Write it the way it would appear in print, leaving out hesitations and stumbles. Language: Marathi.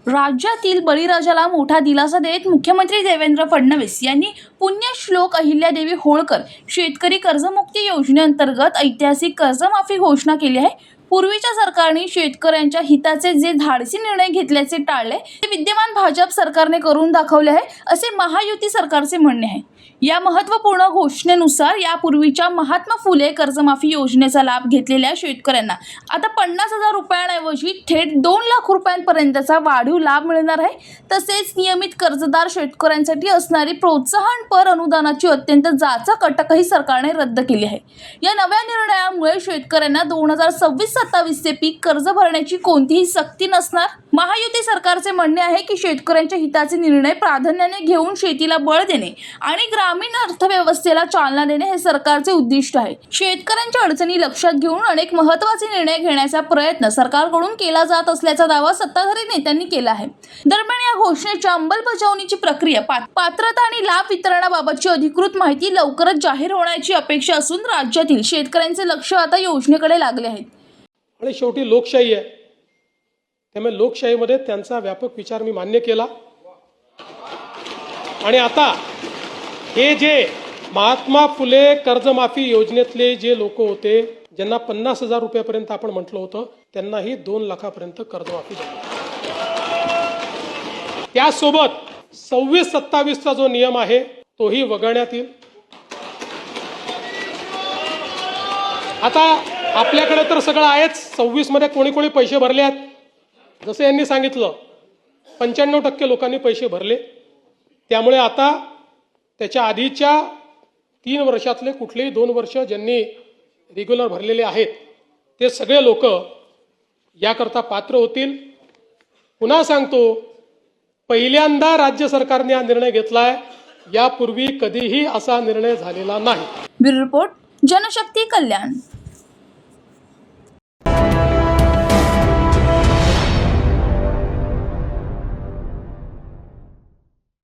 राज्यातील बळीराजाला मोठा दिलासा देत मुख्यमंत्री देवेंद्र फडणवीस यांनी पुण्यश्लोक अहिल्यादेवी होळकर शेतकरी कर्जमुक्ती योजनेअंतर्गत ऐतिहासिक कर्जमाफी घोषणा केली आहे। पूर्वीच्या सरकारने शेतकऱ्यांच्या हिताचे जे धाडसी निर्णय घेतल्याचे टाळले ते विद्यमान भाजप सरकारने करून दाखवले आहे, असे महायुती सरकारचे म्हणणे आहे। या महत्त्वपूर्ण घोषणेनुसार यापूर्वीच्या महात्मा फुले कर्जमाफी योजनेचा लाभ घेतलेल्या शेतकऱ्यांना आता 50,000 रुपयांऐवजी थेट 2 लाख रुपयांपर्यंतचा वाढीव लाभ मिळणार आहे। तसेच नियमित कर्जदार शेतकऱ्यांसाठी असणारी प्रोत्साहनपर अनुदानाची अत्यंत जाचक अटकही सरकारने रद्द केली आहे। या नव्या निर्णयामुळे शेतकऱ्यांना 2026-27 पीक कर्ज भरण्याची कोणतीही सक्ती नसणार। महायुती सरकारचे म्हणणे आहे की शेतकऱ्यांच्या हिताचे निर्णय प्राधान्याने घेऊन शेतीला बळ देणे आणि ग्रामीण अर्थव्यवस्थेला चालना देणे हे सरकारचे उद्दिष्ट आहे। शेतकऱ्यांच्या अडचणी लक्षात घेऊन अनेक महत्त्वाचे निर्णय घेण्याचा प्रयत्न सरकारकडून केला जात असल्याचा दावा सत्ताधारी नेत्यांनी केला आहे। दरम्यान या घोषणेच्या अंमलबजावणीची प्रक्रिया, पात्रता आणि लाभ वितरणाबाबतची अधिकृत माहिती लवकरच जाहीर होण्याची अपेक्षा असून राज्यातील शेतकऱ्यांचे लक्ष आता योजनेकडे लागले आहे। आणि शेवटी लोकशाही आहे, त्यामुळे लोकशाहीमध्ये त्यांचा व्यापक विचार मी मान्य केला। आणि आता हे जे महात्मा फुले कर्जमाफी योजनेतले जे लोक होते, ज्यांना 50,000 रुपयापर्यंत आपण म्हटलं होतं, त्यांनाही 2 लाखापर्यंत कर्जमाफी झाली। त्यासोबत 26-27चा जो नियम आहे तोही वगळण्यात येईल। आता आपल्याकडे तर सगळं आहेच, 26 मध्ये कोणी कोणी पैसे भरले आहेत, जसे यांनी सांगितलं 95% लोकांनी पैसे भरले। त्यामुळे आता त्याच्या आधीच्या 3 वर्षातले कुठलेही 2 वर्ष ज्यांनी रेग्युलर भरलेले आहेत ते सगळे लोक याकरता पात्र होतील। पुन्हा सांगतो, पहिल्यांदा राज्य सरकारने हा निर्णय घेतलाय, यापूर्वी कधीही असा निर्णय झालेला नाही। ब्युरो रिपोर्ट, जनशक्ती कल्याण।